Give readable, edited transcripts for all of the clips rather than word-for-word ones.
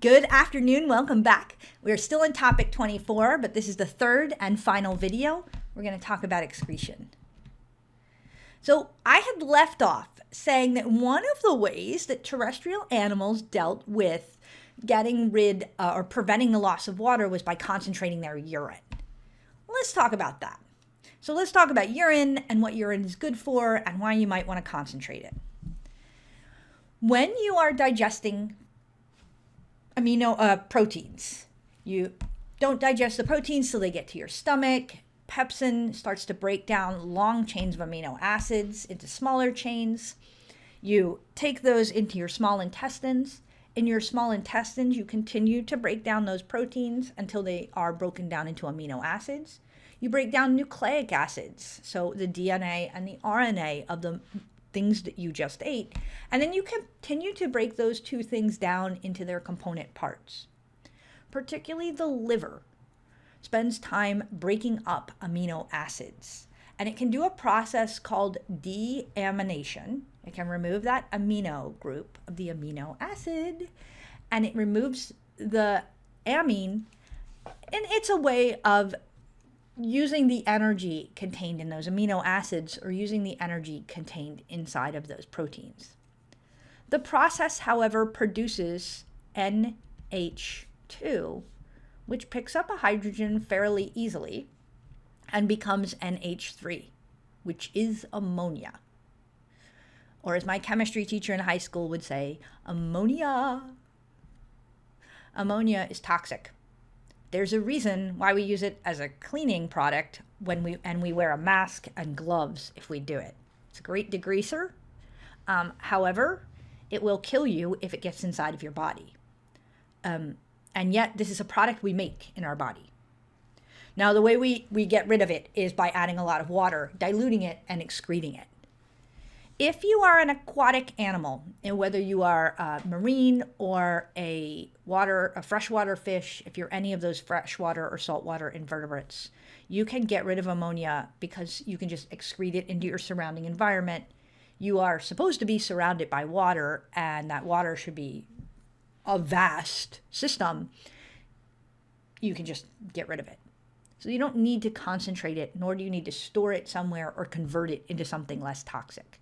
Good afternoon, welcome back. We're still in topic 24, but this is the third and final video. We're going to talk about excretion. So I had left off saying that one of the ways that terrestrial animals dealt with getting rid or preventing the loss of water was by concentrating their urine. Let's talk about that. So let's talk about urine and what urine is good for and why you might want to concentrate it. When you are digesting proteins, you don't digest the proteins till they get to your stomach. Pepsin starts to break down long chains of amino acids into smaller chains. You take those into your small intestines. In your small intestines, you continue to break down those proteins until they are broken down into amino acids. You break down nucleic acids, so the DNA and the RNA of the things that you just ate, and then you continue to break those two things down into their component parts. Particularly the liver spends time breaking up amino acids, and it can do a process called deamination. It can remove that amino group of the amino acid, and it removes the amine, and it's a way of using the energy contained in those amino acids or using the energy contained inside of those proteins. The process, however, produces NH2, which picks up a hydrogen fairly easily and becomes NH3, which is ammonia. Or as my chemistry teacher in high school would say, ammonia. Ammonia is toxic. There's a reason why we use it as a cleaning product when we wear a mask and gloves if we do it. It's a great degreaser. However, it will kill you if it gets inside of your body. And yet this is a product we make in our body. Now, the way we get rid of it is by adding a lot of water, diluting it, and excreting it. If you are an aquatic animal, and whether you are marine or a freshwater fish, if you're any of those freshwater or saltwater invertebrates, you can get rid of ammonia because you can just excrete it into your surrounding environment. You are supposed to be surrounded by water, and that water should be a vast system. You can just get rid of it. So you don't need to concentrate it, nor do you need to store it somewhere or convert it into something less toxic.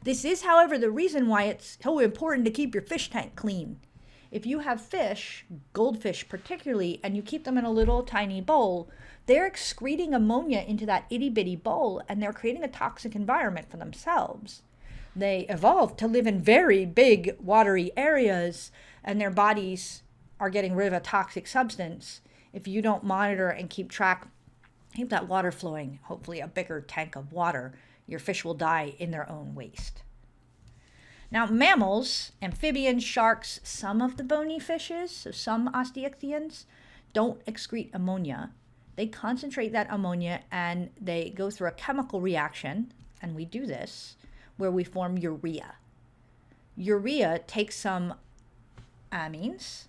This is, however, the reason why it's so important to keep your fish tank clean. If you have fish, goldfish particularly, and you keep them in a little tiny bowl, they're excreting ammonia into that itty-bitty bowl, and they're creating a toxic environment for themselves. They evolved to live in very big, watery areas, and their bodies are getting rid of a toxic substance. If you don't monitor and keep that water flowing, hopefully a bigger tank of water, your fish will die in their own waste. Now, mammals, amphibians, sharks, some of the bony fishes, so some osteichthyans, don't excrete ammonia. They concentrate that ammonia and they go through a chemical reaction, and we do this, where we form urea. Urea takes some amines,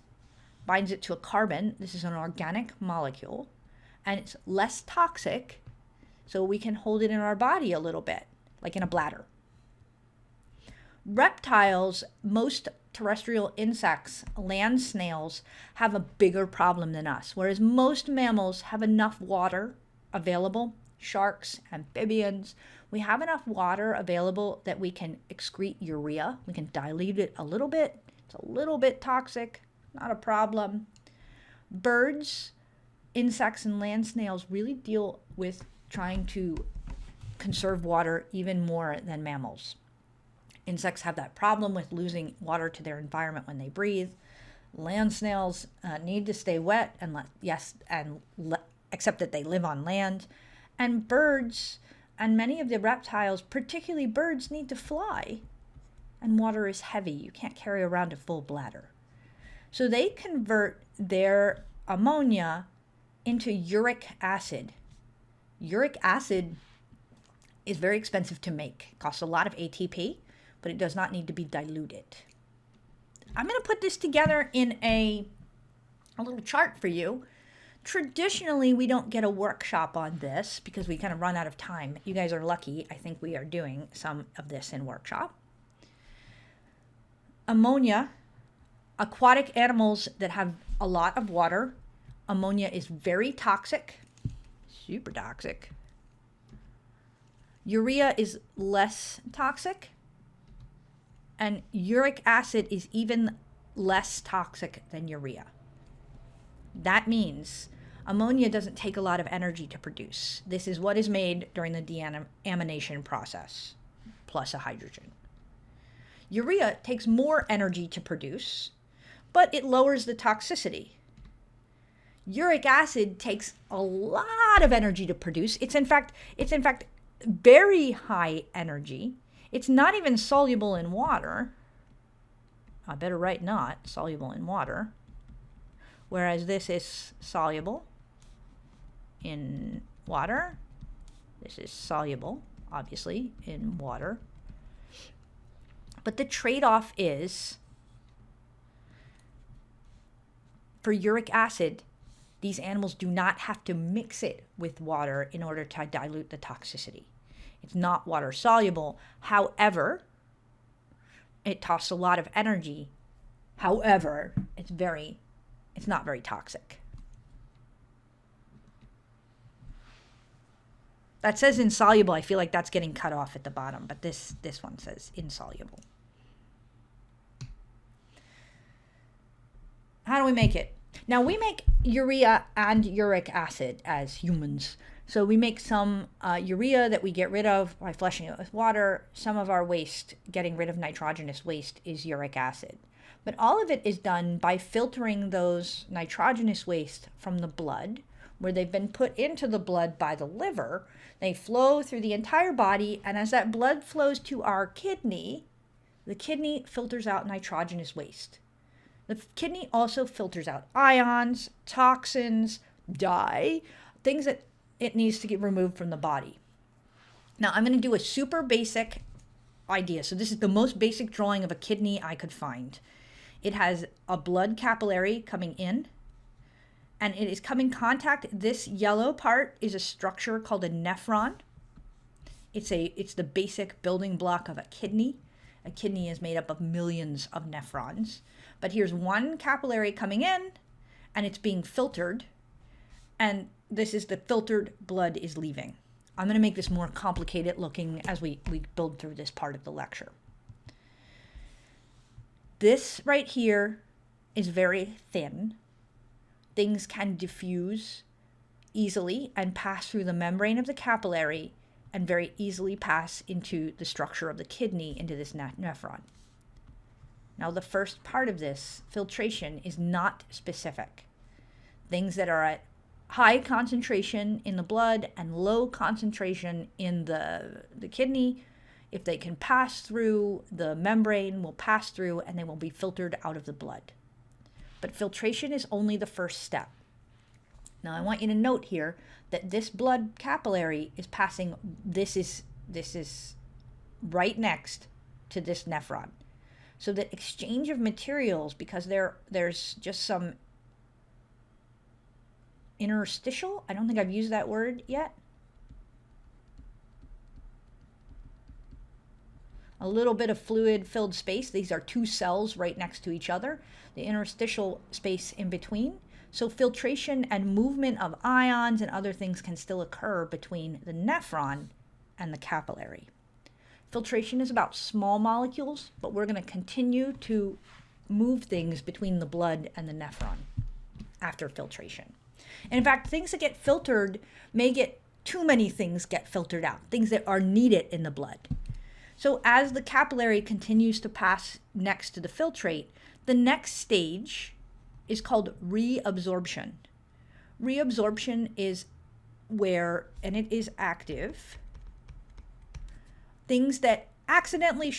binds it to a carbon. This is an organic molecule, and it's less toxic, so we can hold it in our body a little bit, like in a bladder. Reptiles, most terrestrial insects, land snails, have a bigger problem than us, whereas most mammals have enough water available. Sharks, amphibians, we have enough water available that we can excrete urea. We can dilute it a little bit. It's a little bit toxic, not a problem. Birds, insects, and land snails really deal with trying to conserve water even more than mammals. Insects have that problem with losing water to their environment when they breathe. Land snails need to stay wet except that they live on land. And birds and many of the reptiles, particularly birds, need to fly. And water is heavy. You can't carry around a full bladder. So they convert their ammonia into uric acid. Uric acid is very expensive to make. It costs a lot of ATP, but it does not need to be diluted. I'm going to put this together in a little chart for you. Traditionally, we don't get a workshop on this because we kind of run out of time. You guys are lucky. I think we are doing some of this in workshop. Ammonia aquatic animals that have a lot of water, ammonia is very toxic, super toxic. Urea is less toxic, and uric acid is even less toxic than urea. That means ammonia doesn't take a lot of energy to produce. This is what is made during the deamination process, plus a hydrogen. Urea takes more energy to produce, but it lowers the toxicity. Uric acid takes a lot of energy to produce. It's in fact very high energy. It's not even soluble in water. I better write not soluble in water. Whereas this is soluble in water. This is soluble, obviously, in water. But the trade-off is, for uric acid, these animals do not have to mix it with water in order to dilute the toxicity. It's not water soluble. However, it costs a lot of energy. However, it's not very toxic. That says insoluble. I feel like that's getting cut off at the bottom, but this one says insoluble. How do we make it? Now, we make urea and uric acid as humans. So we make some urea that we get rid of by flushing it with water. Some of our waste, getting rid of nitrogenous waste, is uric acid. But all of it is done by filtering those nitrogenous waste from the blood, where they've been put into the blood by the liver. They flow through the entire body, and as that blood flows to our kidney, the kidney filters out nitrogenous waste. The kidney also filters out ions, toxins, dye, things that it needs to get removed from the body. Now, I'm going to do a super basic idea. So this is the most basic drawing of a kidney I could find. It has a blood capillary coming in, and it is coming contact. This yellow part is a structure called a nephron. It's the basic building block of a kidney. A kidney is made up of millions of nephrons. But here's one capillary coming in, and it's being filtered, and this is the filtered blood is leaving. I'm going to make this more complicated looking as we build through this part of the lecture. This right here is very thin. Things can diffuse easily and pass through the membrane of the capillary and very easily pass into the structure of the kidney, into this nephron. Now, the first part of this, filtration, is not specific. Things that are at high concentration in the blood and low concentration in the kidney, if they can pass through the membrane, will pass through and they will be filtered out of the blood. But filtration is only the first step. Now, I want you to note here that this blood capillary is passing, this is right next to this nephron. So that exchange of materials, because there's just some interstitial, I don't think I've used that word yet. A little bit of fluid-filled space. These are two cells right next to each other. The interstitial space in between. So filtration and movement of ions and other things can still occur between the nephron and the capillary. Filtration is about small molecules, but we're going to continue to move things between the blood and the nephron after filtration. And in fact, things that get filtered may get too many things get filtered out, things that are needed in the blood. So as the capillary continues to pass next to the filtrate, the next stage is called reabsorption. Reabsorption is where, and it is active, things that accidentally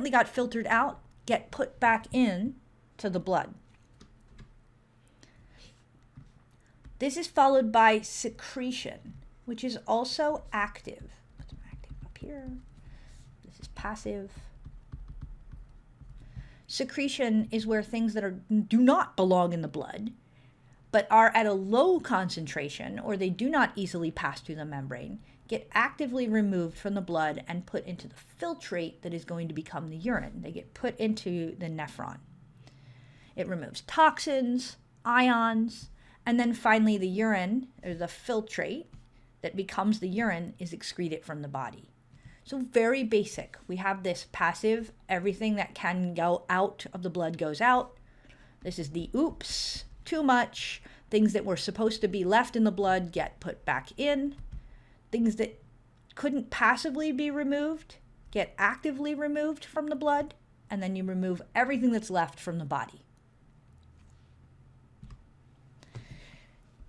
got filtered out get put back in to the blood. This is followed by secretion, which is also active. Put some active up here. This is passive. Secretion is where things that do not belong in the blood, but are at a low concentration, or they do not easily pass through the membrane, get actively removed from the blood and put into the filtrate that is going to become the urine. They get put into the nephron. It removes toxins, ions, and then finally the urine, or the filtrate that becomes the urine, is excreted from the body. So very basic. We have this passive, everything that can go out of the blood goes out. This is the oops, too much. Things that were supposed to be left in the blood get put back in. Things that couldn't passively be removed get actively removed from the blood, and then you remove everything that's left from the body.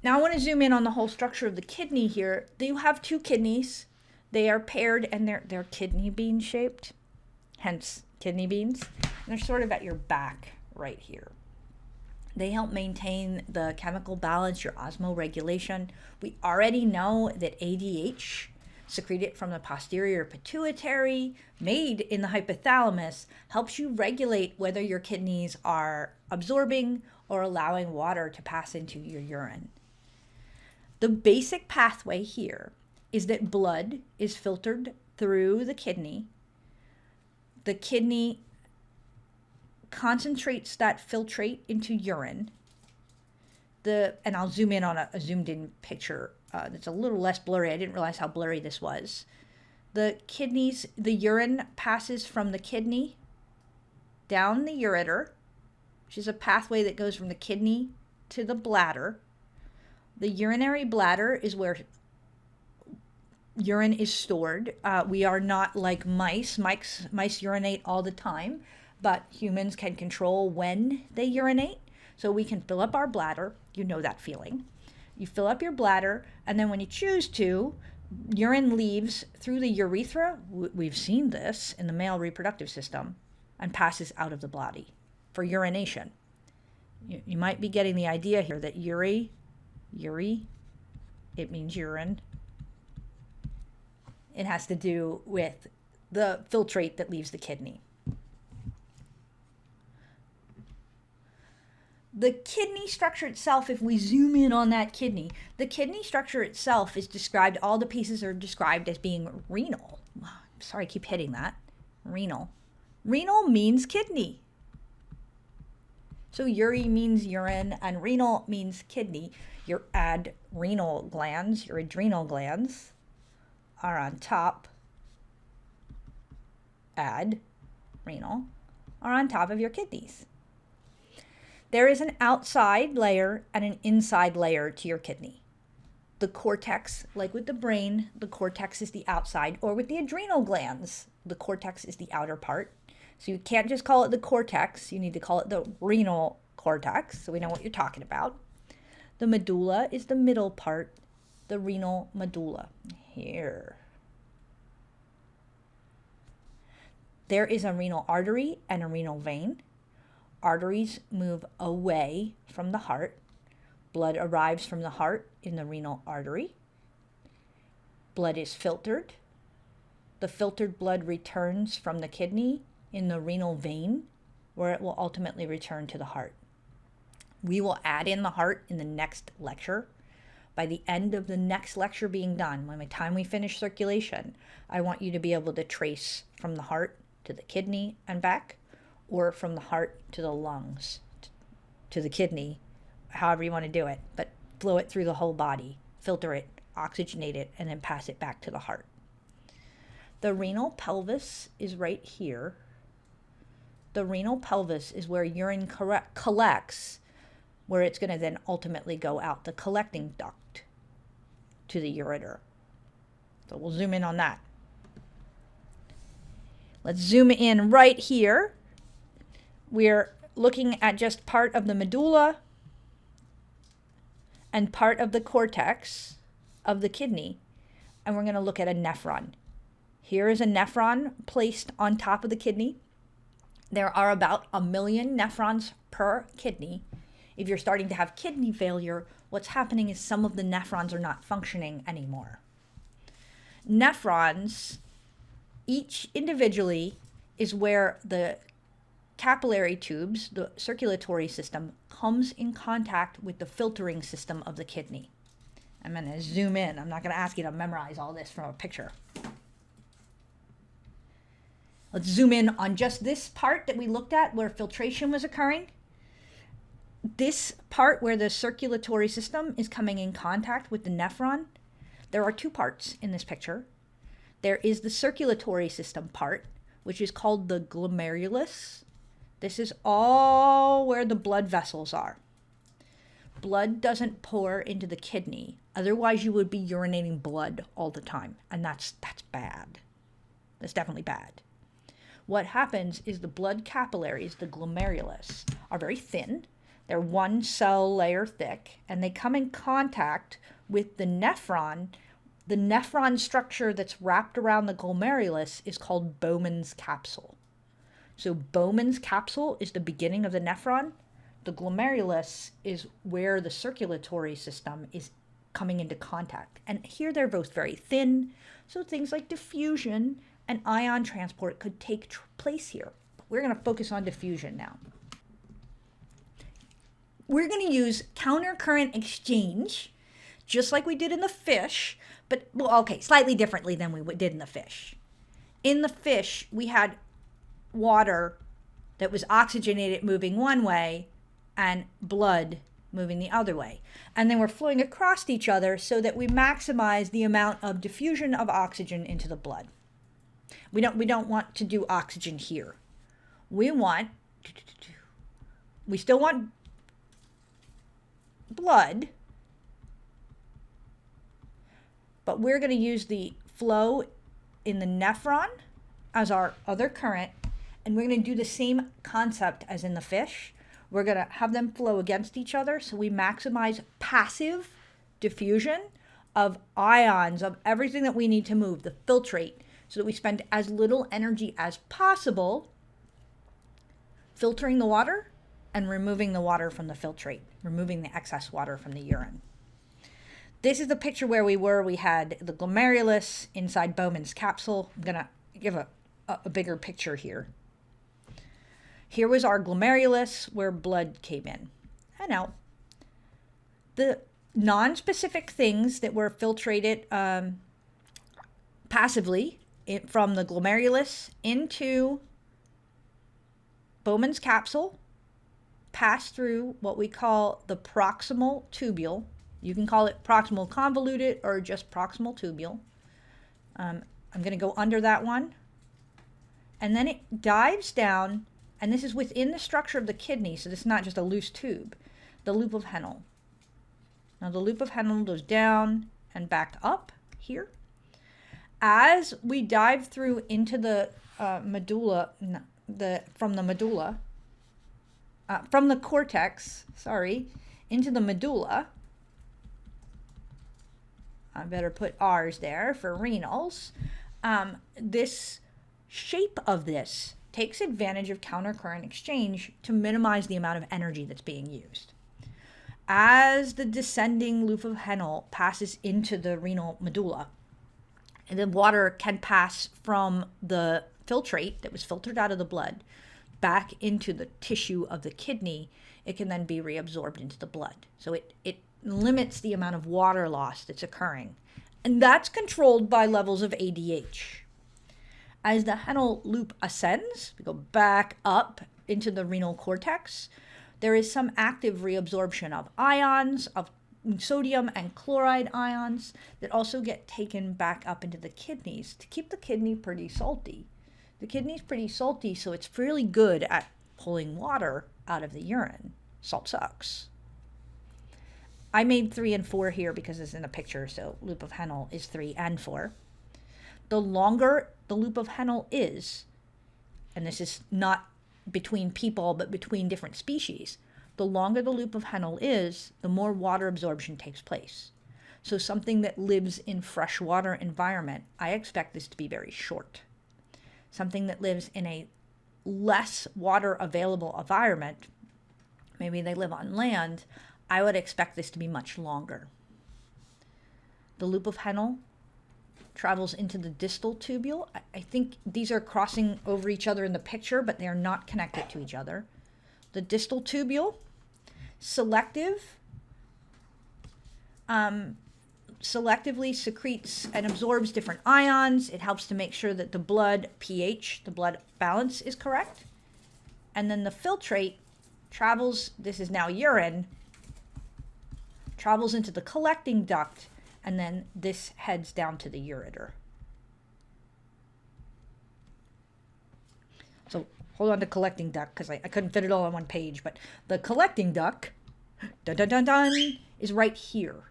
Now I want to zoom in on the whole structure of the kidney here. You have two kidneys. They are paired and they're kidney bean shaped, hence kidney beans. And they're sort of at your back right here. They help maintain the chemical balance, your osmoregulation. We already know that ADH, secreted from the posterior pituitary, made in the hypothalamus, helps you regulate whether your kidneys are absorbing or allowing water to pass into your urine. The basic pathway here is that blood is filtered through the kidney. The kidney concentrates that filtrate into urine. And I'll zoom in on a zoomed in picture that's a little less blurry. I didn't realize how blurry this was. The urine passes from the kidney down the ureter, which is a pathway that goes from the kidney to the bladder. The urinary bladder is where urine is stored. We are not like mice. Mice urinate all the time, but humans can control when they urinate. So we can fill up our bladder. You know that feeling. You fill up your bladder, and then when you choose to, urine leaves through the urethra. We've seen this in the male reproductive system, and passes out of the body for urination. You might be getting the idea here that uri, it means urine. It has to do with the filtrate that leaves the kidney. The kidney structure itself, if we zoom in on that kidney, the kidney structure itself is described, all the pieces are described as being renal. Sorry, I keep hitting that. Renal. Renal means kidney. So uri means urine and renal means kidney. Your adrenal glands are on top. Renal are on top of your kidneys. There is an outside layer and an inside layer to your kidney. The cortex, like with the brain, the cortex is the outside, or with the adrenal glands, the cortex is the outer part. So you can't just call it the cortex, you need to call it the renal cortex, so we know what you're talking about. The medulla is the middle part, the renal medulla. Here. There is a renal artery and a renal vein. Arteries move away from the heart. Blood arrives from the heart in the renal artery. Blood is filtered. The filtered blood returns from the kidney in the renal vein, where it will ultimately return to the heart. We will add in the heart in the next lecture. By the end of the next lecture being done, by the time we finish circulation, I want you to be able to trace from the heart to the kidney and back, or from the heart to the lungs, to the kidney, however you want to do it, but flow it through the whole body, filter it, oxygenate it, and then pass it back to the heart. The renal pelvis is right here. The renal pelvis is where urine collects, where it's going to then ultimately go out the collecting duct to the ureter. So we'll zoom in on that. Let's zoom in right here. We're looking at just part of the medulla and part of the cortex of the kidney, and we're going to look at a nephron. Here is a nephron placed on top of the kidney. There are about 1 million nephrons per kidney. If you're starting to have kidney failure, what's happening is some of the nephrons are not functioning anymore. Nephrons, each individually, is where the capillary tubes, the circulatory system, comes in contact with the filtering system of the kidney. I'm going to zoom in. I'm not going to ask you to memorize all this from a picture. Let's zoom in on just this part that we looked at where filtration was occurring. this part where the circulatory system is coming in contact with the nephron, there are two parts in this picture. There is the circulatory system part, which is called the glomerulus. This is all where the blood vessels are. Blood doesn't pour into the kidney. Otherwise, you would be urinating blood all the time. And that's bad. That's definitely bad. What happens is the blood capillaries, the glomerulus, are very thin. They're one cell layer thick, and they come in contact with the nephron. The nephron structure that's wrapped around the glomerulus is called Bowman's capsule. So Bowman's capsule is the beginning of the nephron. The glomerulus is where the circulatory system is coming into contact. And here they're both very thin, so things like diffusion and ion transport could take place here. We're going to focus on diffusion now. We're going to use countercurrent exchange, just like we did in the fish, but, well, okay, slightly differently than we did in the fish. In the fish, we had water that was oxygenated moving one way and blood moving the other way. And then we're flowing across each other so that we maximize the amount of diffusion of oxygen into the blood. We don't want to do oxygen here. We still want blood, but we're going to use the flow in the nephron as our other current, and we're going to do the same concept as in the fish. We're going to have them flow against each other, so we maximize passive diffusion of ions, of everything that we need to move, the filtrate, so that we spend as little energy as possible filtering the water and removing the water from the filtrate, removing the excess water from the urine. This is the picture where we were. We had the glomerulus inside Bowman's capsule. I'm going to give a bigger picture here. Here was our glomerulus where blood came in. And now, the non-specific things that were filtrated passively from the glomerulus into Bowman's capsule pass through what we call the proximal tubule. You can call it proximal convoluted or just proximal tubule. I'm going to go under that one. And then it dives down, and this is within the structure of the kidney, so this is not just a loose tube, the loop of Henle. Now the loop of Henle goes down and back up here. As we dive through into the medulla, from the cortex, into the medulla, I better put R's there for renals. This shape of this takes advantage of countercurrent exchange to minimize the amount of energy that's being used. As the descending loop of Henle passes into the renal medulla, the water can pass from the filtrate that was filtered out of the blood back into the tissue of the kidney. It can then be reabsorbed into the blood. So it limits the amount of water loss that's occurring. And that's controlled by levels of ADH. As the Henle loop ascends, we go back up into the renal cortex, there is some active reabsorption of ions, of sodium and chloride ions that also get taken back up into the kidneys to keep the kidney pretty salty. The kidney's pretty salty, so it's really good at pulling water out of the urine. Salt sucks. I made 3 and 4 here because it's in a picture, so loop of Henle is 3 and 4. The longer the loop of Henle is, and this is not between people but between different species, the longer the loop of Henle is, the more water absorption takes place. So something that lives in freshwater environment, I expect this to be very short. Something that lives in a less water available environment, maybe they live on land, I would expect this to be much longer. The loop of Henle travels into the distal tubule. I think these are crossing over each other in the picture, but they are not connected to each other. The distal tubule, selectively secretes and absorbs different ions. It helps to make sure that the blood pH, the blood balance is correct. And then the filtrate travels, this is now urine, travels into the collecting duct, and then this heads down to the ureter. So hold on to collecting duct because I couldn't fit it all on one page, but the collecting duct, dun dun dun dun, is right here.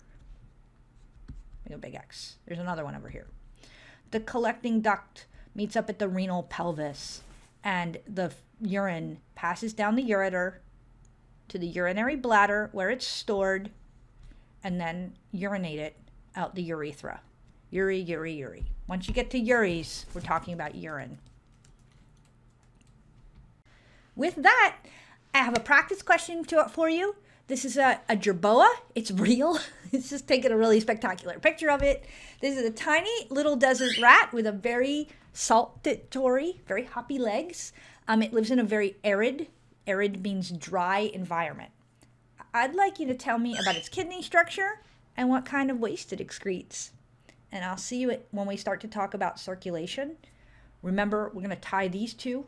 Make a big X. There's another one over here. The collecting duct meets up at the renal pelvis, and the urine passes down the ureter to the urinary bladder where it's stored, and then urinate it out the urethra. Uri. Once you get to uris, we're talking about urine. With that, I have a practice question for you. This is a jerboa. It's real. It's just taking a really spectacular picture of it. This is a tiny little desert rat with a very saltatory, very hoppy legs. It lives in a very arid means dry environment. I'd like you to tell me about its kidney structure and what kind of waste it excretes. And I'll see you when we start to talk about circulation. Remember, we're going to tie these two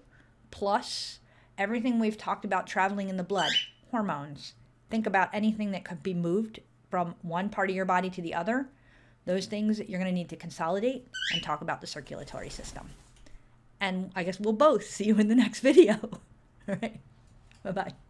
plus everything we've talked about traveling in the blood, hormones. Think about anything that could be moved from one part of your body to the other. Those things that you're going to need to consolidate and talk about the circulatory system. And I guess we'll both see you in the next video. All right. Bye-bye.